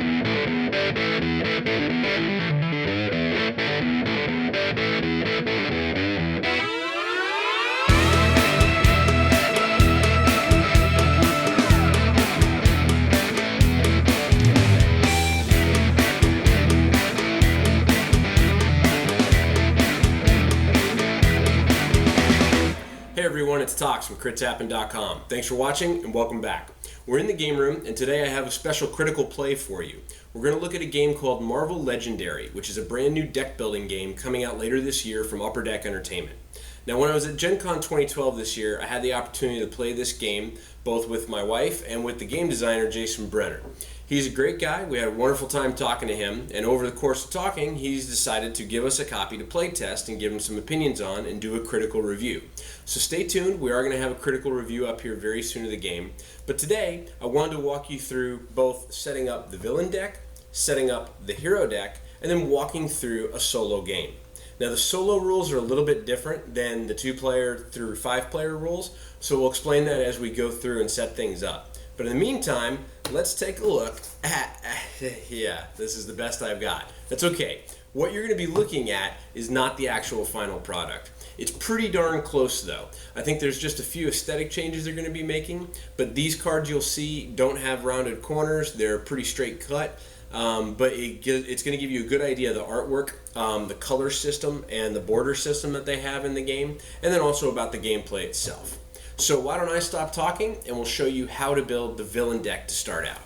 Hey everyone, it's Tox from CritTappin.com. Thanks for watching and welcome back. We're in the game room and today I have a special critical play for you. We're going to look at a game called Marvel Legendary, which is a brand new deck building game coming out later this year from Upper Deck Entertainment. Now when I was at Gen Con 2012 this year, I had the opportunity to play this game both with my wife and with the game designer Jason Brenner. He's a great guy. We had a wonderful time talking to him, and over the course of talking, he's decided to give us a copy to play test and give him some opinions on and do a critical review. So stay tuned. We are going to have a critical review up here very soon of the game. But today, I wanted to walk you through both setting up the villain deck, setting up the hero deck, and then walking through a solo game. Now the solo rules are a little bit different than the 2-player through 5-player rules, so we'll explain that as we go through and set things up. But in the meantime, let's take a look at, yeah, this is the best I've got. That's okay. What you're going to be looking at is not the actual final product. It's pretty darn close though. I think there's just a few aesthetic changes they're going to be making, but these cards you'll see don't have rounded corners. They're pretty straight cut, but it's going to give you a good idea of the artwork, the color system, and the border system that they have in the game, and then also about the gameplay itself. So why don't I stop talking and we'll show you how to build the villain deck to start out.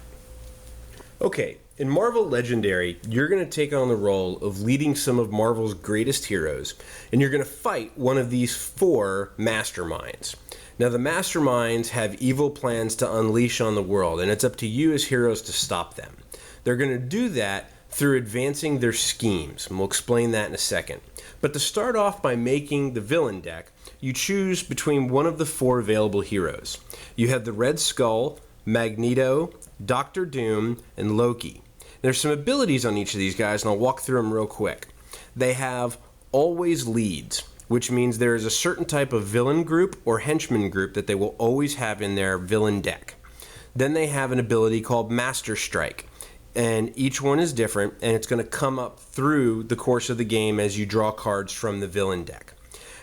Okay, in Marvel Legendary, you're going to take on the role of leading some of Marvel's greatest heroes, and you're going to fight one of these 4 masterminds. Now the masterminds have evil plans to unleash on the world, and it's up to you as heroes to stop them. They're going to do that through advancing their schemes, and we'll explain that in a second. But to start off by making the villain deck, you choose between one of the 4 available heroes. You have the Red Skull, Magneto, Doctor Doom, and Loki. There's some abilities on each of these guys, and I'll walk through them real quick. They have always leads, which means there is a certain type of villain group or henchman group that they will always have in their villain deck. Then they have an ability called Master Strike, and each one is different, and it's going to come up through the course of the game as you draw cards from the villain deck.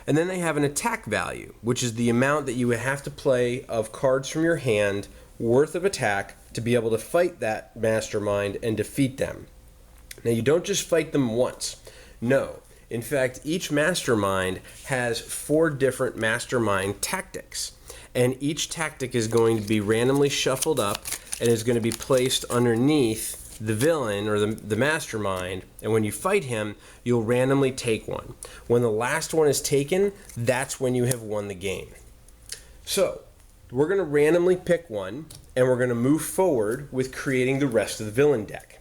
And then they have an attack value, which is the amount that you would have to play of cards from your hand worth of attack to be able to fight that mastermind and defeat them. Now you don't just fight them once. No. In fact, each mastermind has 4 different mastermind tactics. And each tactic is going to be randomly shuffled up and is going to be placed underneath the villain or the mastermind, and when you fight him, you'll randomly take one. When the last one is taken, that's when you have won the game. So, we're going to randomly pick one, and we're going to move forward with creating the rest of the villain deck.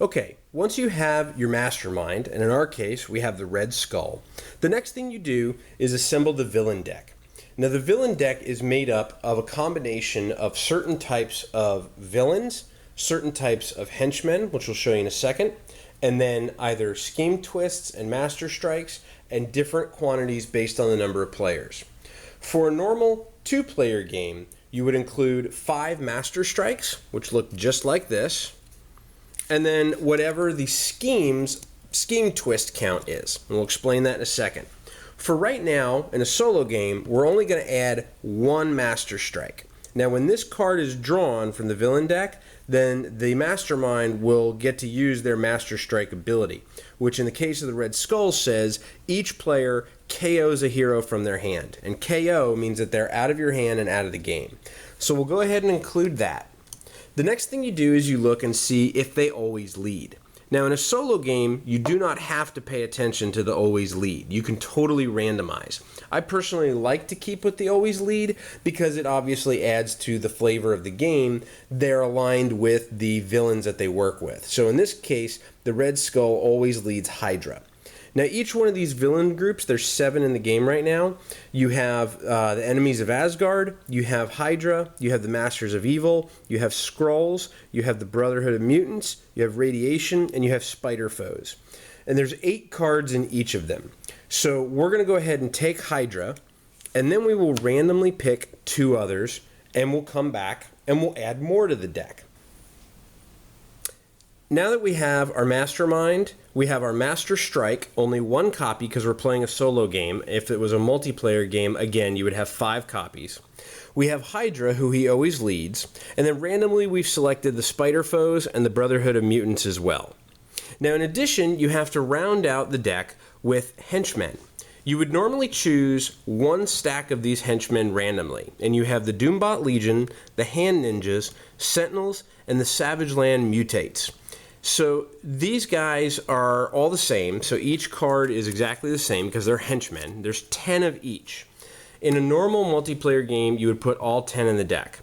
Okay, once you have your mastermind, and in our case, we have the Red Skull, the next thing you do is assemble the villain deck. Now, the villain deck is made up of a combination of certain types of villains, certain types of henchmen, which we'll show you in a second, and then either scheme twists and master strikes, and different quantities based on the number of players. For a normal 2-player game, you would include 5 master strikes, which look just like this, and then whatever the scheme twist count is. And we'll explain that in a second. For right now, in a solo game, we're only going to add 1 master strike. Now, when this card is drawn from the villain deck, then the mastermind will get to use their master strike ability, which in the case of the Red Skull says each player KOs a hero from their hand. And KO means that they're out of your hand and out of the game. So we'll go ahead and include that. The next thing you do is you look and see if they always lead. Now, in a solo game, you do not have to pay attention to the always lead. You can totally randomize. I personally like to keep with the always lead because it obviously adds to the flavor of the game. They're aligned with the villains that they work with. So in this case, the Red Skull always leads Hydra. Now, each one of these villain groups, there's 7 in the game right now. You have the Enemies of Asgard, you have Hydra, you have the Masters of Evil, you have Skrulls, you have the Brotherhood of Mutants, you have Radiation, and you have Spider Foes. And there's 8 cards in each of them. So we're going to go ahead and take Hydra, and then we will randomly pick 2 others, and we'll come back, and we'll add more to the deck. Now that we have our Mastermind, we have our Master Strike, only one copy because we're playing a solo game. If it was a multiplayer game, again, you would have 5 copies. We have Hydra, who he always leads, and then randomly we've selected the Spider Foes and the Brotherhood of Mutants as well. Now in addition, you have to round out the deck with Henchmen. You would normally choose one stack of these henchmen randomly, and you have the Doombot Legion, the Hand Ninjas, Sentinels, and the Savage Land Mutates. So these guys are all the same, so each card is exactly the same because they're henchmen. There's 10 of each. In a normal multiplayer game, you would put all 10 in the deck.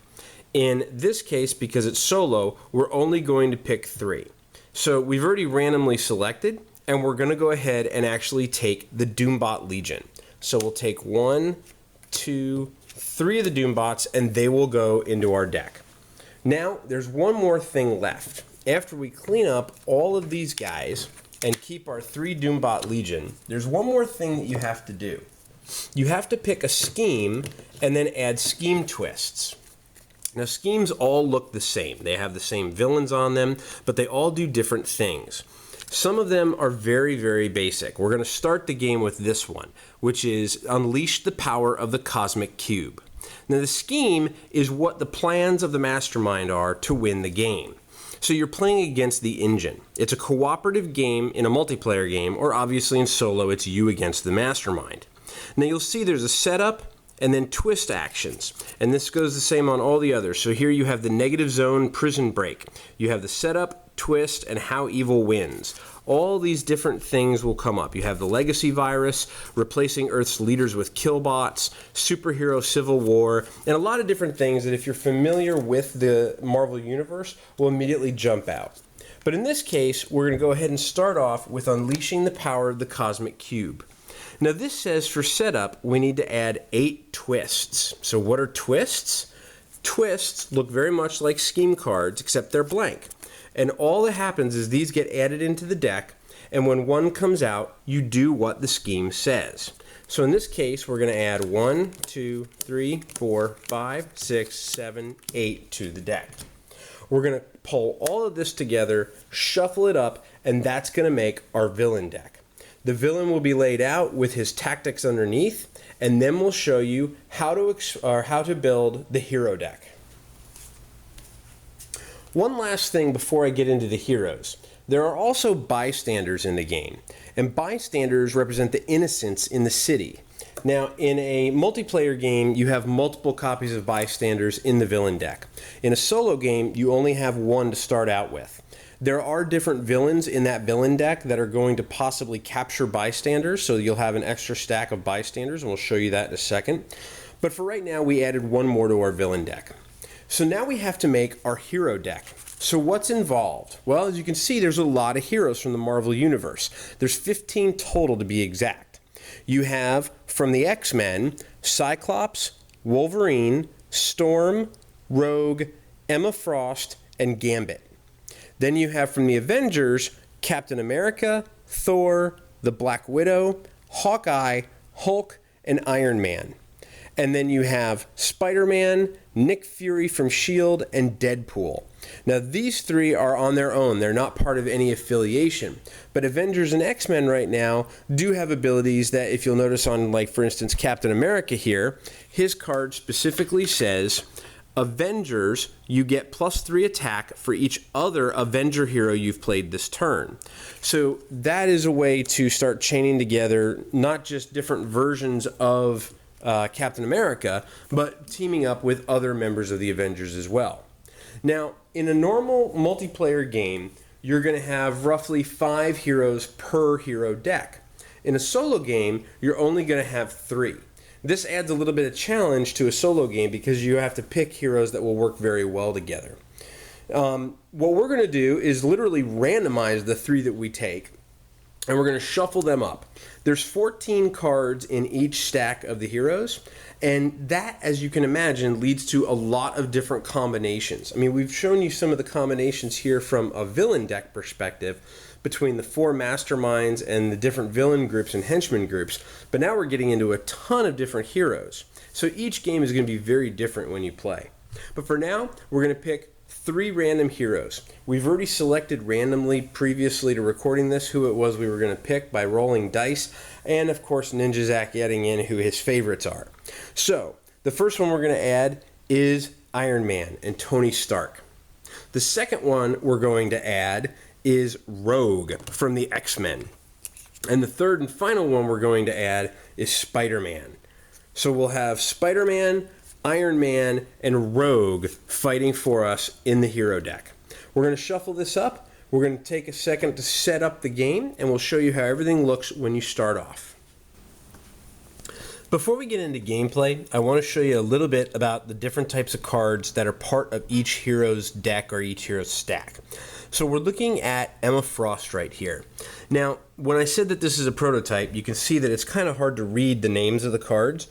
In this case, because it's solo, we're only going to pick 3. So we've already randomly selected, and we're going to go ahead and actually take the Doombot Legion. So we'll take 1, 2, 3 of the Doombots, and they will go into our deck. Now, there's one more thing left. After we clean up all of these guys and keep our 3 Doombot Legion, there's one more thing that you have to do. You have to pick a scheme and then add scheme twists. Now, schemes all look the same. They have the same villains on them, but they all do different things. Some of them are very, very basic. We're going to start the game with this one, which is Unleash the Power of the Cosmic Cube. Now, the scheme is what the plans of the Mastermind are to win the game. So you're playing against the engine. It's a cooperative game in a multiplayer game, or obviously in solo, it's you against the Mastermind. Now, you'll see there's a setup and then twist actions. And this goes the same on all the others. So here you have the Negative Zone Prison Break. You have the setup, twist, and how evil wins. All these different things will come up. You have the Legacy Virus, replacing Earth's leaders with killbots, superhero civil war, and a lot of different things that if you're familiar with the Marvel Universe will immediately jump out. But in this case, we're going to go ahead and start off with Unleashing the Power of the Cosmic Cube. Now this says for setup, we need to add 8 twists. So what are twists? Twists look very much like scheme cards, except they're blank. And all that happens is these get added into the deck, and when one comes out, you do what the scheme says. So in this case, we're going to add 1, 2, 3, 4, 5, 6, 7, 8 to the deck. We're going to pull all of this together, shuffle it up, and that's going to make our villain deck. The villain will be laid out with his tactics underneath, and then we'll show you how to build the hero deck. One last thing before I get into the heroes. There are also bystanders in the game, and bystanders represent the innocents in the city. Now, in a multiplayer game, you have multiple copies of bystanders in the villain deck. In a solo game, you only have one to start out with. There are different villains in that villain deck that are going to possibly capture bystanders, so you'll have an extra stack of bystanders, and we'll show you that in a second. But for right now, we added one more to our villain deck. So now we have to make our hero deck. So what's involved? Well, as you can see, there's a lot of heroes from the Marvel Universe. There's 15 total to be exact. You have, from the X-Men, Cyclops, Wolverine, Storm, Rogue, Emma Frost, and Gambit. Then you have from the Avengers, Captain America, Thor, the Black Widow, Hawkeye, Hulk, and Iron Man. And then you have Spider-Man, Nick Fury from S.H.I.E.L.D., and Deadpool. Now, these 3 are on their own. They're not part of any affiliation. But Avengers and X-Men right now do have abilities that, if you'll notice on, like, for instance, Captain America here, his card specifically says, Avengers, you get +3 attack for each other Avenger hero you've played this turn. So that is a way to start chaining together not just different versions of Captain America, but teaming up with other members of the Avengers as well. Now, in a normal multiplayer game, you're going to have roughly 5 heroes per hero deck. In a solo game, you're only going to have 3. This adds a little bit of challenge to a solo game because you have to pick heroes that will work very well together. What we're going to do is literally randomize the 3 that we take, and we're going to shuffle them up. There's 14 cards in each stack of the heroes, and that, as you can imagine, leads to a lot of different combinations. I mean, we've shown you some of the combinations here from a villain deck perspective between the 4 masterminds and the different villain groups and henchman groups, but now we're getting into a ton of different heroes. So each game is going to be very different when you play. But for now, we're going to pick 3 random heroes. We've already selected randomly previously to recording this who it was we were going to pick by rolling dice, and of course Ninja Zach adding in who his favorites are. So, the first one we're going to add is Iron Man and Tony Stark. The second one we're going to add is Rogue from the X-Men. And the third and final one we're going to add is Spider-Man. So we'll have Spider-Man, Iron Man, and Rogue fighting for us in the hero deck. We're going to shuffle this up. We're going to take a second to set up the game, and we'll show you how everything looks when you start off. Before we get into gameplay, I want to show you a little bit about the different types of cards that are part of each hero's deck or each hero's stack. So we're looking at Emma Frost right here. Now, when I said that this is a prototype, you can see that it's kind of hard to read the names of the cards.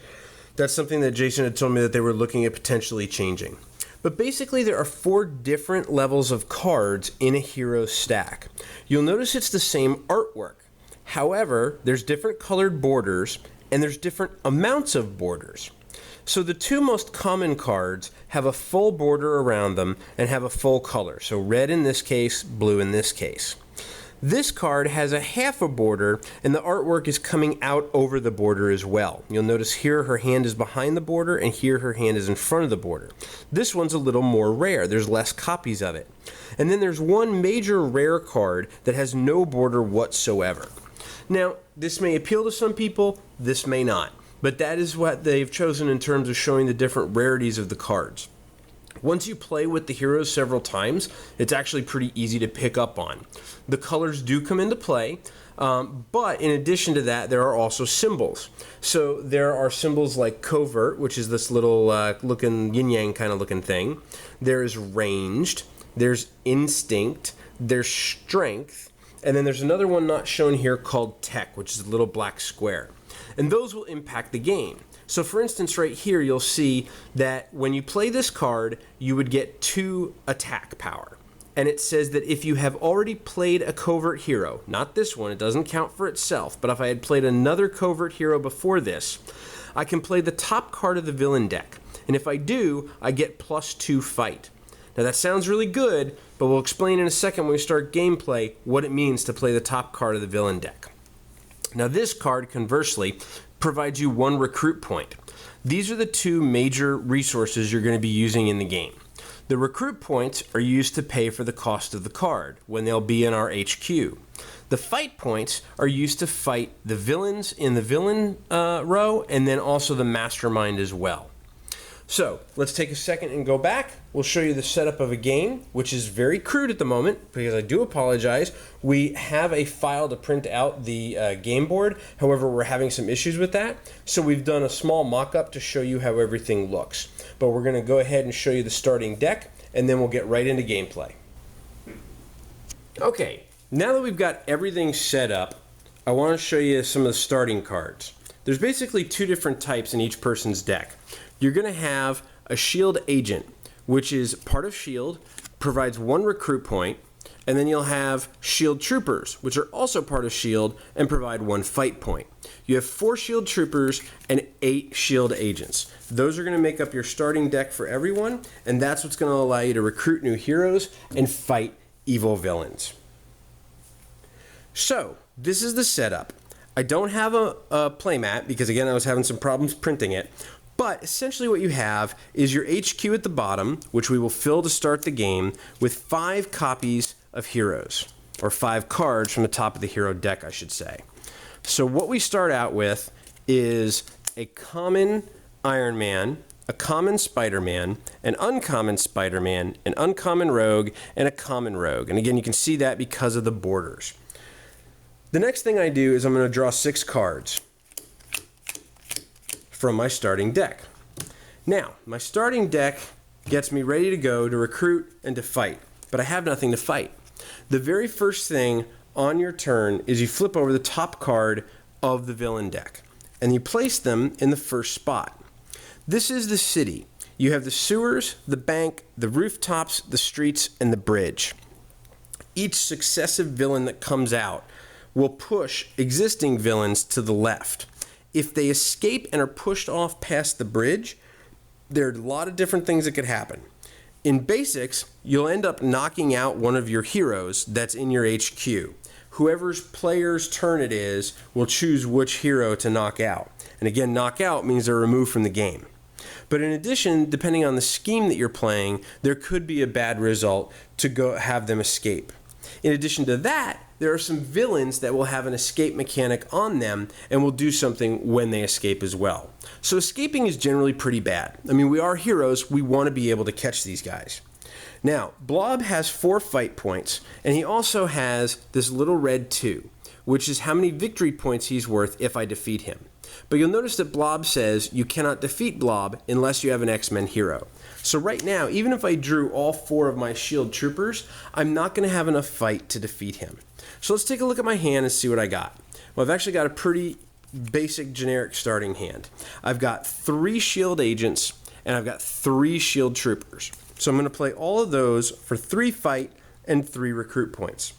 That's something that Jason had told me that they were looking at potentially changing. But basically there are 4 different levels of cards in a hero's stack. You'll notice it's the same artwork. However, there's different colored borders and there's different amounts of borders. So the 2 most common cards have a full border around them and have a full color. So red in this case, blue in this case. This card has a half a border and the artwork is coming out over the border as well. You'll notice here her hand is behind the border and here her hand is in front of the border. This one's a little more rare. There's less copies of it. And then there's one major rare card that has no border whatsoever. Now, this may appeal to some people, this may not. But that is what they've chosen in terms of showing the different rarities of the cards. Once you play with the heroes several times, it's actually pretty easy to pick up on. The colors do come into play, but in addition to that, there are also symbols. So there are symbols like covert, which is this little looking yin-yang kind of looking thing. There is ranged, there's instinct, there's strength, and then there's another one not shown here called tech, which is a little black square. And those will impact the game. So for instance, right here, you'll see that when you play this card, you would get 2 attack power. And it says that if you have already played a covert hero, not this one, it doesn't count for itself, but if I had played another covert hero before this, I can play the top card of the villain deck. And if I do, I get +2 fight. Now that sounds really good, but we'll explain in a second when we start gameplay what it means to play the top card of the villain deck. Now this card, conversely, provides you 1 recruit point. These are the 2 major resources you're going to be using in the game. The recruit points are used to pay for the cost of the card when they'll be in our HQ. The fight points are used to fight the villains in the villain row and then also the mastermind as well. So let's take a second and go back. We'll show you the setup of a game, which is very crude at the moment because I do apologize. We have a file to print out the game board. However, we're having some issues with that. So we've done a small mock-up to show you how everything looks. But we're going to go ahead and show you the starting deck, and then we'll get right into gameplay. Okay, now that we've got everything set up, I want to show you some of the starting cards. There's basically 2 different types in each person's deck. You're going to have a shield agent, which is part of shield, provides 1 recruit point, and then you'll have shield troopers, which are also part of shield and provide 1 fight point. You have 4 shield troopers and 8 shield agents. Those are going to make up your starting deck for everyone, and that's what's going to allow you to recruit new heroes and fight evil villains. So, this is the setup. I don't have a playmat because, again, I was having some problems printing it. But essentially what you have is your HQ at the bottom, which we will fill to start the game, with 5 copies of heroes, or 5 cards from the top of the hero deck, I should say. So what we start out with is a common Iron Man, a common Spider-Man, an uncommon Spider-Man, an uncommon Rogue, and a common Rogue. And again, you can see that because of the borders. The next thing I do is I'm going to draw 6 cards from my starting deck. Now, my starting deck gets me ready to go to recruit and to fight, but I have nothing to fight. The very first thing on your turn is you flip over the top card of the villain deck, and you place them in the first spot. This is the city. You have the sewers, the bank, the rooftops, the streets, and the bridge. Each successive villain that comes out will push existing villains to the left. If they escape and are pushed off past the bridge, there are a lot of different things that could happen. In basics, you'll end up knocking out one of your heroes that's in your HQ. Whoever's player's turn it is will choose which hero to knock out. And again, knock out means they're removed from the game. But in addition, depending on the scheme that you're playing, there could be a bad result to go have them escape. In addition to that, there are some villains that will have an escape mechanic on them and will do something when they escape as well. So escaping is generally pretty bad. I mean, we are heroes, we want to be able to catch these guys. Now, Blob has 4 fight points, and he also has this little red 2, which is how many victory points he's worth if I defeat him. But you'll notice that Blob says you cannot defeat Blob unless you have an X-Men hero. So right now, even if I drew all 4 of my shield troopers, I'm not going to have enough fight to defeat him. So let's take a look at my hand and see what I got. Well, I've actually got a pretty basic generic starting hand. I've got 3 shield agents and I've got 3 shield troopers. So I'm going to play all of those for 3 fight and 3 recruit points.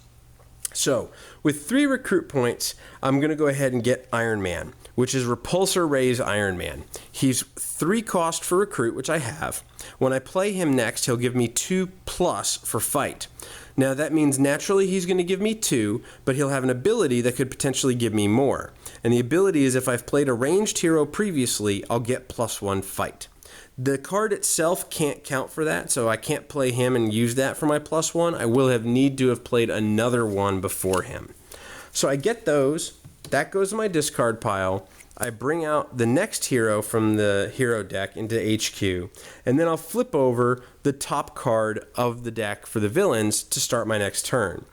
So with 3 recruit points, I'm going to go ahead and get Iron Man, which is Repulsor Ray's Iron Man. He's 3 cost for recruit, which I have. When I play him next, he'll give me 2+ for fight. Now that means naturally he's going to give me 2, but he'll have an ability that could potentially give me more. And the ability is if I've played a ranged hero previously, I'll get +1 fight. The card itself can't count for that, so I can't play him and use that for my +1. I will need to have played another one before him. So I get those. That goes in my discard pile. I bring out the next hero from the hero deck into HQ, and then I'll flip over the top card of the deck for the villains to start my next turn.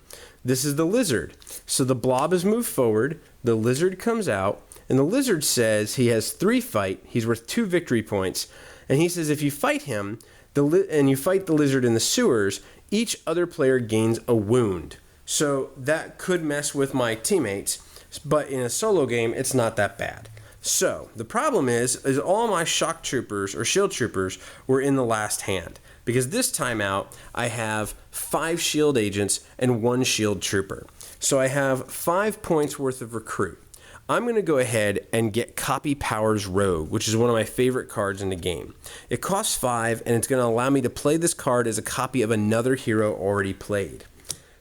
This is the Lizard. So the Blob is moved forward, the Lizard comes out, and the Lizard says he has 3 fight, he's worth 2 victory points, and he says if you fight him, and you fight the Lizard in the sewers, each other player gains a wound. So that could mess with my teammates, but in a solo game, it's not that bad. So the problem is all my shock troopers or shield troopers were in the last hand, because this time out I have 5 shield agents and 1 shield trooper. So I have 5 points worth of recruit. I'm going to go ahead and get Copy Powers Rogue, which is one of my favorite cards in the game. It costs 5, and it's going to allow me to play this card as a copy of another hero already played.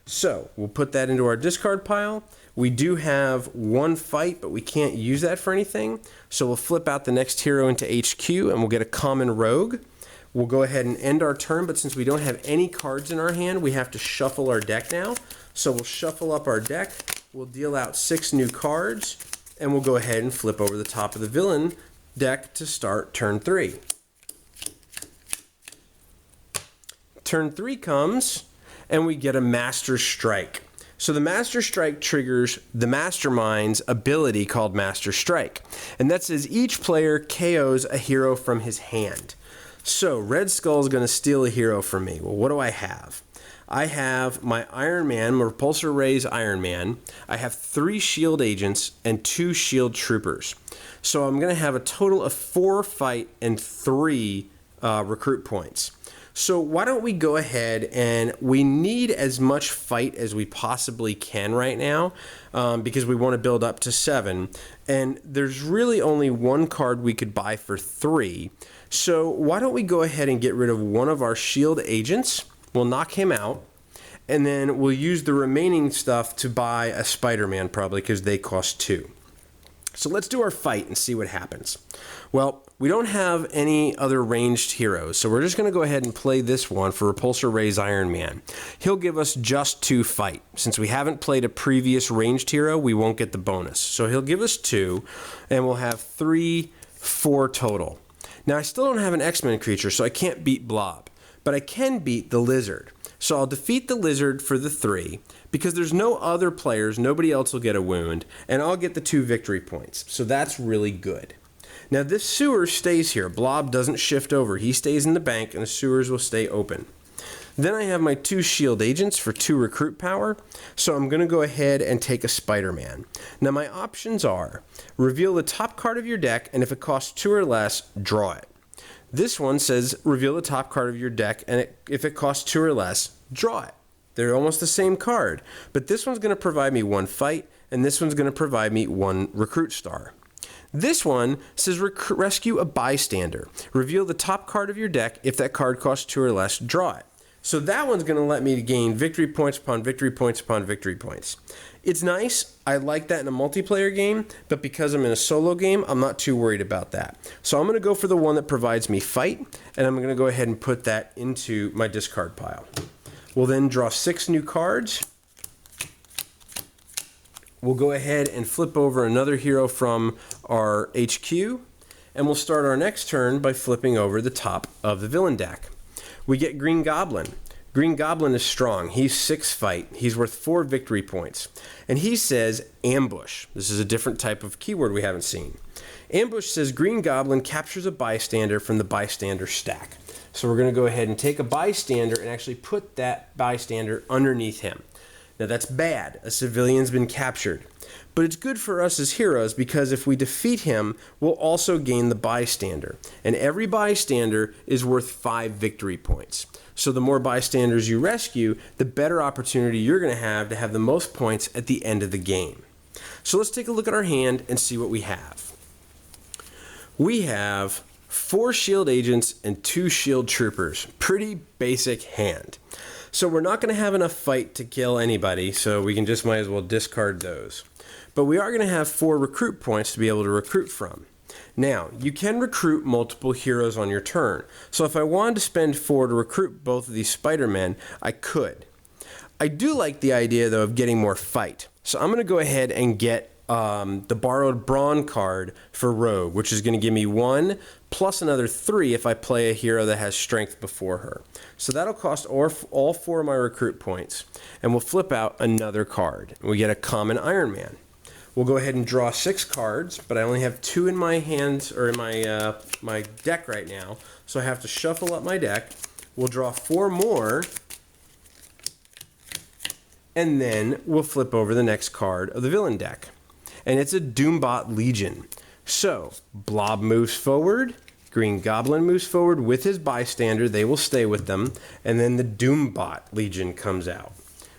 So we'll put that into our discard pile. We do have 1 fight, but we can't use that for anything. So we'll flip out the next hero into HQ, and we'll get a common Rogue. We'll go ahead and end our turn, but since we don't have any cards in our hand, we have to shuffle our deck now. So we'll shuffle up our deck. We'll deal out 6 new cards, and we'll go ahead and flip over the top of the villain deck to start turn 3. Turn 3 comes, and we get a Master Strike. So the Master Strike triggers the Mastermind's ability called Master Strike. And that says each player KOs a hero from his hand. So Red Skull is going to steal a hero from me. Well, what do I have? I have my Iron Man, Repulsor Ray's Iron Man. I have 3 shield agents and 2 shield troopers. So I'm going to have a total of 4 fight and 3 recruit points. So why don't we go ahead, and we need as much fight as we possibly can right now because we want to build up to 7. And there's really only 1 card we could buy for 3. So why don't we go ahead and get rid of one of our shield agents. We'll knock him out. And then we'll use the remaining stuff to buy a Spider-Man probably because they cost 2. So let's do our fight and see what happens. Well, we don't have any other ranged heroes, so we're just going to go ahead and play this one for Repulsor Ray's Iron Man. He'll give us just 2 fight. Since we haven't played a previous ranged hero, we won't get the bonus. So he'll give us 2, and we'll have 3, 4 total. Now, I still don't have an X-Men creature, so I can't beat Blob, but I can beat the Lizard. So I'll defeat the Lizard for the 3, because there's no other players, nobody else will get a wound, and I'll get the 2 victory points. So that's really good. Now this sewer stays here. Blob doesn't shift over. He stays in the bank, and the sewers will stay open. Then I have my 2 shield agents for 2 recruit power, so I'm going to go ahead and take a Spider-Man. Now my options are, reveal the top card of your deck, and if it costs 2 or less, draw it. This one says, reveal the top card of your deck, and if it costs 2 or less, draw it. They're almost the same card, but this one's going to provide me 1 fight, and this one's going to provide me 1 recruit star. This one says rescue a bystander. Reveal the top card of your deck. If that card costs 2 or less, draw it. So that one's going to let me gain victory points upon victory points upon victory points. It's nice. I like that in a multiplayer game, but because I'm in a solo game, I'm not too worried about that. So I'm going to go for the one that provides me fight, and I'm going to go ahead and put that into my discard pile. We'll then draw 6 new cards. We'll go ahead and flip over another hero from our HQ, and we'll start our next turn by flipping over the top of the villain deck. We get Green Goblin. Green Goblin is strong. He's 6 fight. He's worth 4 victory points. And he says ambush. This is a different type of keyword we haven't seen. Ambush says Green Goblin captures a bystander from the bystander stack. So we're going to go ahead and take a bystander and actually put that bystander underneath him. Now that's bad. A civilian's been captured. But it's good for us as heroes because if we defeat him, we'll also gain the bystander. And every bystander is worth 5 victory points. So the more bystanders you rescue, the better opportunity you're going to have the most points at the end of the game. So let's take a look at our hand and see what we have. We have 4 shield agents and 2 shield troopers. Pretty basic hand. So we're not going to have enough fight to kill anybody, so we can just might as well discard those. But we are going to have 4 recruit points to be able to recruit from. Now, you can recruit multiple heroes on your turn. So if I wanted to spend 4 to recruit both of these Spider-Men, I could. I do like the idea, though, of getting more fight. So I'm going to go ahead and get the borrowed brawn card for Rogue, which is going to give me 1 plus another 3 if I play a hero that has strength before her. So that'll cost all 4 of my recruit points. And we'll flip out another card. We get a common Iron Man. We'll go ahead and draw 6 cards, but I only have 2 in my hands, or in my my deck right now, so I have to shuffle up my deck. We'll draw 4 more, and then we'll flip over the next card of the villain deck. And it's a Doombot Legion. So, Blob moves forward, Green Goblin moves forward with his bystander, they will stay with them, and then the Doombot Legion comes out.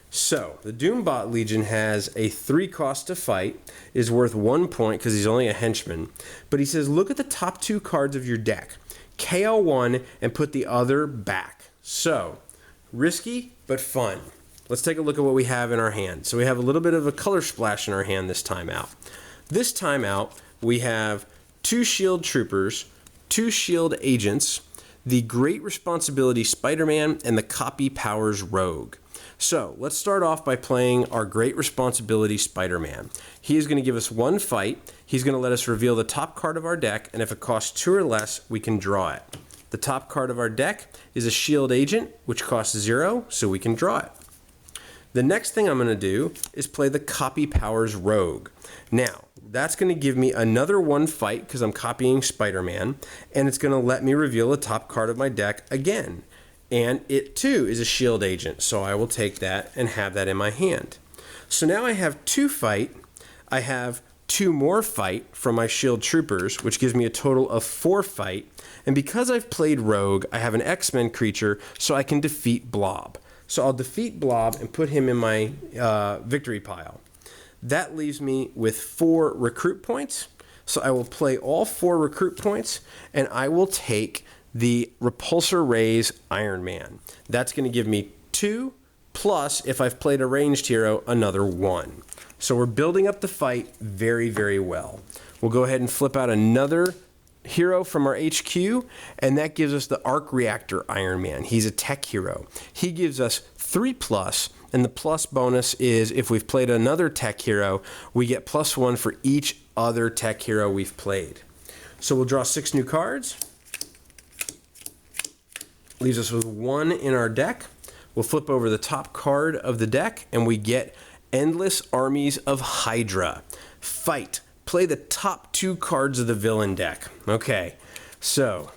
So, the Doombot Legion has a 3 cost to fight, is worth 1 point because he's only a henchman. But he says, look at the top 2 cards of your deck. KO 1 and put the other back. So, risky but fun. Let's take a look at what we have in our hand. So we have a little bit of a color splash in our hand this time out. This time out, we have 2 shield troopers, 2 shield agents, the Great Responsibility Spider-Man, and the Copy Powers Rogue. So, let's start off by playing our Great Responsibility Spider-Man. He is going to give us 1 fight. He's going to let us reveal the top card of our deck, and if it costs 2 or less, we can draw it. The top card of our deck is a Shield Agent, which costs 0, so we can draw it. The next thing I'm going to do is play the Copy Powers Rogue. Now, that's going to give me another 1 fight because I'm copying Spider-Man, and it's going to let me reveal the top card of my deck again. And it too is a shield agent, so I will take that and have that in my hand. So now I have 2 fight, I have 2 more fight from my shield troopers, which gives me a total of 4 fight, and because I've played Rogue, I have an X-Men creature, so I can defeat Blob. So I'll defeat Blob and put him in my victory pile. That leaves me with 4 recruit points, so I will play all 4 recruit points, and I will take the Repulsor Rays Iron Man. That's going to give me 2, plus, if I've played a ranged hero, another 1. So we're building up the fight very, very well. We'll go ahead and flip out another hero from our HQ, and that gives us the Arc Reactor Iron Man. He's a tech hero. He gives us 3+, and the plus bonus is if we've played another tech hero, we get +1 for each other tech hero we've played. So we'll draw 6 new cards. Leaves us with 1 in our deck. We'll flip over the top card of the deck, and we get Endless Armies of Hydra. Fight. Play the top 2 cards of the villain deck. Okay, so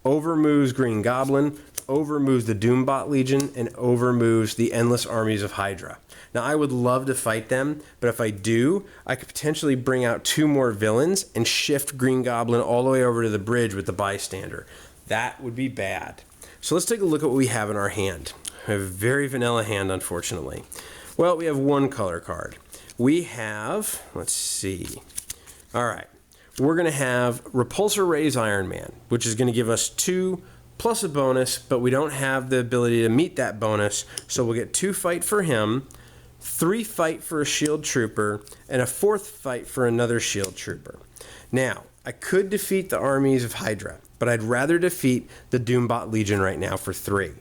over moves Green Goblin, over moves the Doombot Legion, and over moves the Endless Armies of Hydra. Now, I would love to fight them, but if I do, I could potentially bring out 2 more villains and shift Green Goblin all the way over to the bridge with the bystander. That would be bad. So let's take a look at what we have in our hand. We have a very vanilla hand, unfortunately. Well, we have 1 color card. We have, let's see. All right. we're going to have Repulsor Ray's Iron Man, which is going to give us 2 plus a bonus, but we don't have the ability to meet that bonus, so we'll get 2 fight for him, 3 fight for a shield trooper, and a 4th fight for another shield trooper. Now, I could defeat the armies of Hydra, but I'd rather defeat the Doombot Legion right now for 3.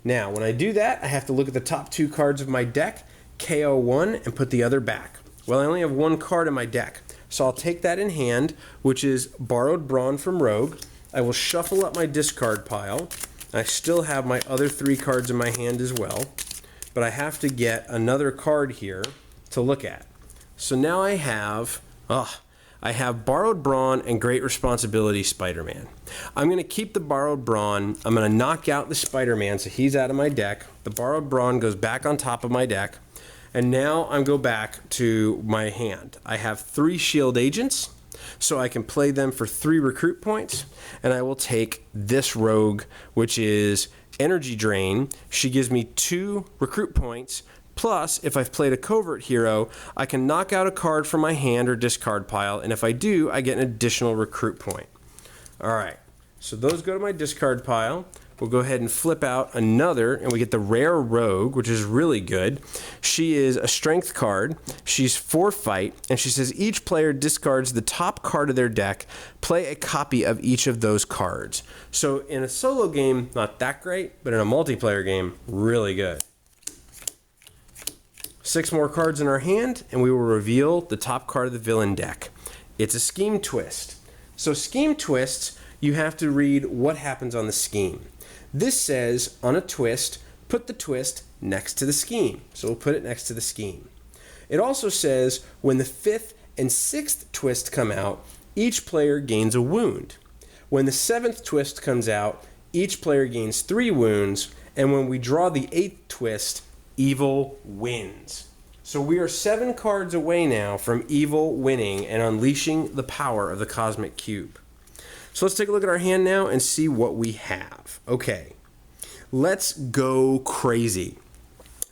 Now, when I do that, I have to look at the top 2 cards of my deck, KO 1, and put the other back. Well, I only have 1 card in my deck, so I'll take that in hand, which is Borrowed Brawn from Rogue. I will shuffle up my discard pile. I still have my other 3 cards in my hand as well, but I have to get another card here to look at. So now I have Borrowed Brawn and Great Responsibility Spider-Man. I'm going to keep the Borrowed Brawn. I'm going to knock out the Spider-Man so he's out of my deck. The Borrowed Brawn goes back on top of my deck. And now I'm go back to my hand. I have 3 shield agents, so I can play them for 3 recruit points. And I will take this rogue, which is Energy Drain. She gives me 2 recruit points. Plus, if I've played a covert hero, I can knock out a card from my hand or discard pile, and if I do, I get an additional recruit point. Alright, so those go to my discard pile. We'll go ahead and flip out another, and we get the Rare Rogue, which is really good. She is a strength card. She's 4 fight, and she says each player discards the top card of their deck. Play a copy of each of those cards. So in a solo game, not that great, but in a multiplayer game, really good. 6 more cards in our hand, and we will reveal the top card of the villain deck. It's a Scheme Twist. So Scheme Twists, you have to read what happens on the scheme. This says, on a twist, put the twist next to the scheme. So we'll put it next to the scheme. It also says, when the 5th and 6th twist come out, each player gains a wound. When the 7th twist comes out, each player gains 3 wounds. And when we draw the 8th twist, evil wins. So we are 7 cards away now from evil winning and unleashing the power of the Cosmic Cube. So let's take a look at our hand now and see what we have. Okay, let's go crazy.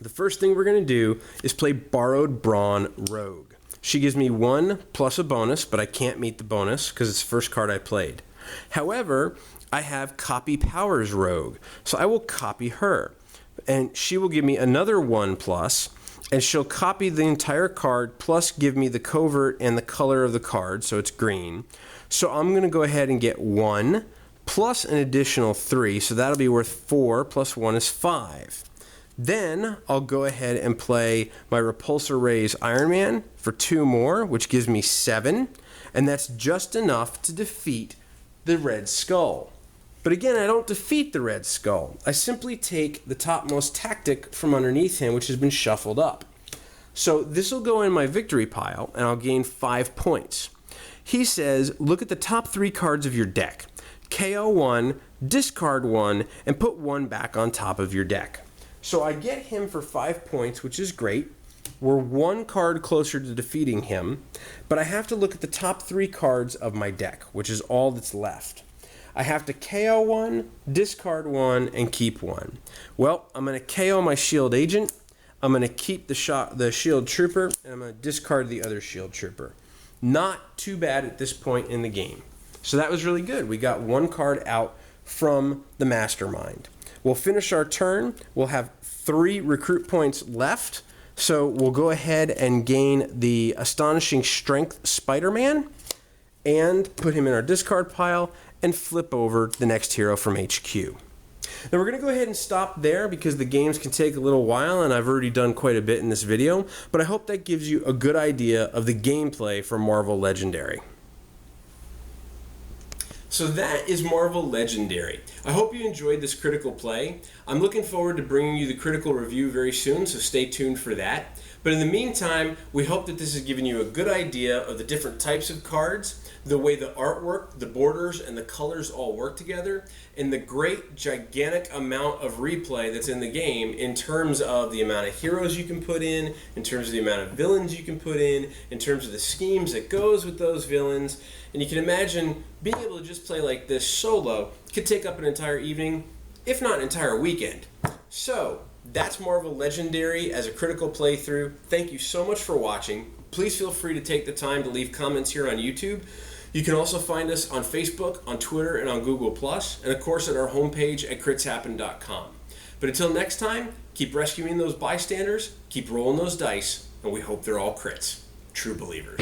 The first thing we're going to do is play Borrowed Brawn Rogue. She gives me 1 plus a bonus, but I can't meet the bonus because it's the first card I played. However, I have Copy Powers Rogue, so I will copy her. And she will give me another 1 plus, and she'll copy the entire card plus give me the covert and the color of the card, so it's green. So I'm going to go ahead and get 1 plus an additional 3, so that'll be worth 4 plus 1 is 5. Then I'll go ahead and play my Repulsor Ray's Iron Man for 2 more, which gives me 7, and that's just enough to defeat the Red Skull. But again, I don't defeat the Red Skull. I simply take the topmost tactic from underneath him, which has been shuffled up. So this will go in my victory pile, and I'll gain 5 points. He says, look at the top 3 cards of your deck. KO 1, discard 1, and put 1 back on top of your deck. So I get him for 5 points, which is great. We're 1 card closer to defeating him, but I have to look at the top 3 cards of my deck, which is all that's left. I have to KO 1, discard 1, and keep 1. Well, I'm going to KO my shield agent, I'm going to keep the shield trooper, and I'm going to discard the other shield trooper. Not too bad at this point in the game. So that was really good. We got 1 card out from the Mastermind. We'll finish our turn. We'll have 3 recruit points left. So we'll go ahead and gain the Astonishing Strength Spider-Man and put him in our discard pile and flip over the next hero from HQ. Now we're going to go ahead and stop there because the games can take a little while and I've already done quite a bit in this video, but I hope that gives you a good idea of the gameplay for Marvel Legendary. So that is Marvel Legendary. I hope you enjoyed this critical play. I'm looking forward to bringing you the critical review very soon, so stay tuned for that. But in the meantime, we hope that this has given you a good idea of the different types of cards, the way the artwork, the borders, and the colors all work together, and the great, gigantic amount of replay that's in the game in terms of the amount of heroes you can put in terms of the amount of villains you can put in terms of the schemes that goes with those villains. And you can imagine being able to just play like this solo could take up an entire evening, if not an entire weekend. So, that's Marvel Legendary as a critical playthrough. Thank you so much for watching. Please feel free to take the time to leave comments here on YouTube. You can also find us on Facebook, on Twitter, and on Google+, and of course at our homepage at critshappen.com. But until next time, keep rescuing those bystanders, keep rolling those dice, and we hope they're all crits. True believers.